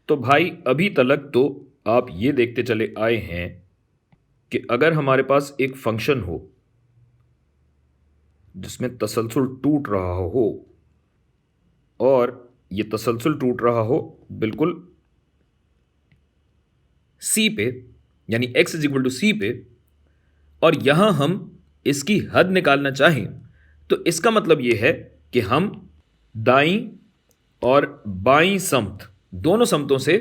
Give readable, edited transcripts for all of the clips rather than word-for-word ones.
तो भाई अभी तलक तो आप ये देखते चले आए हैं कि अगर हमारे पास एक फंक्शन हो जिसमें तसलसल टूट रहा हो और ये तसलसल टूट रहा हो बिल्कुल सी पे, यानी x इज इक्वल टू सी पे, और यहां हम इसकी हद निकालना चाहें तो इसका मतलब यह है कि हम दाईं और बाईं समत दोनों समतों से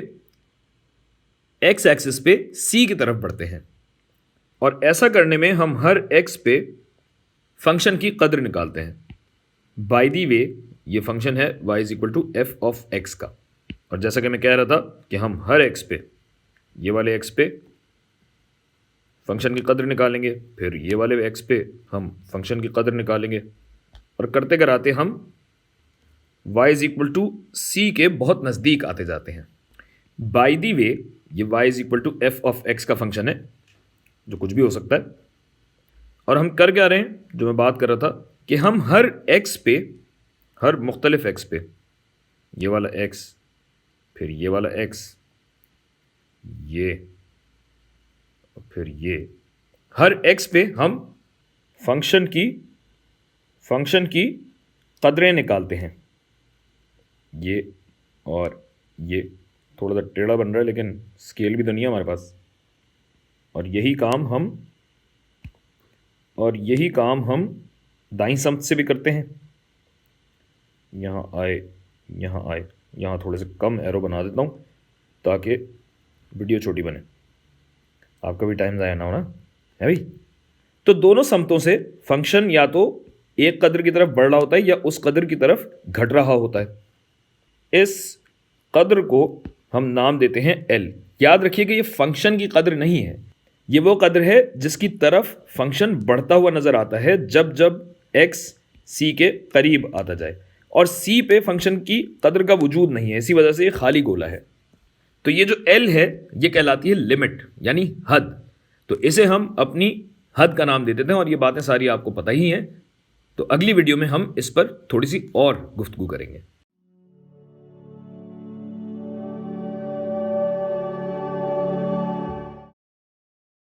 x एक्सिस पे c की तरफ बढ़ते हैं, और ऐसा करने में हम हर x पे फंक्शन की कद्र निकालते हैं। बाय दी वे ये फंक्शन है y is equal to F of x का, और जैसा कि मैं कह रहा था कि हम हर x पे, ये वाले x पे फंक्शन की कद्र निकालेंगे, फिर ये वाले x पे हम फंक्शन की कद्र निकालेंगे, और करते कराते हम y इज इक्वल टू सी के बहुत नज़दीक आते जाते हैं। बाय दी वे ये y is equal to F of x का फंक्शन है जो कुछ भी हो सकता है, और हम कर क्या रहे हैं, जो मैं बात कर रहा था कि हम हर x पे, हर मुख्तलिफ x पे, ये वाला x, फिर ये वाला x, ये, फिर ये, हर x पे हम फंक्शन की कदरें निकालते हैं। ये और ये थोड़ा सा टेढ़ा बन रहा है लेकिन स्केल भी तो नहीं है हमारे पास, और यही काम हम दाईं समत से भी करते हैं। यहाँ आए, यहाँ थोड़े से कम एरो बना देता हूँ ताकि वीडियो छोटी बने, आपका भी टाइम ज़ाया ना हो ना, है भाई। तो दोनों समतों से फंक्शन या तो एक कदर की तरफ बढ़ रहा होता है या उस कदर की तरफ घट रहा होता है। इस कदर को हम नाम देते हैं एल। याद रखिए कि ये फंक्शन की कदर नहीं है, ये वो कदर है जिसकी तरफ फंक्शन बढ़ता हुआ नजर आता है जब जब एक्स सी के करीब आता जाए, और सी पे फंक्शन की कदर का वजूद नहीं है, इसी वजह से ये खाली गोला है। तो ये जो एल है ये कहलाती है लिमिट, यानी हद। तो इसे हम अपनी हद का नाम दे देते हैं, और ये बातें सारी आपको पता ही हैं। तो अगली वीडियो में हम इस पर थोड़ी सी और गुफ्तगू करेंगे।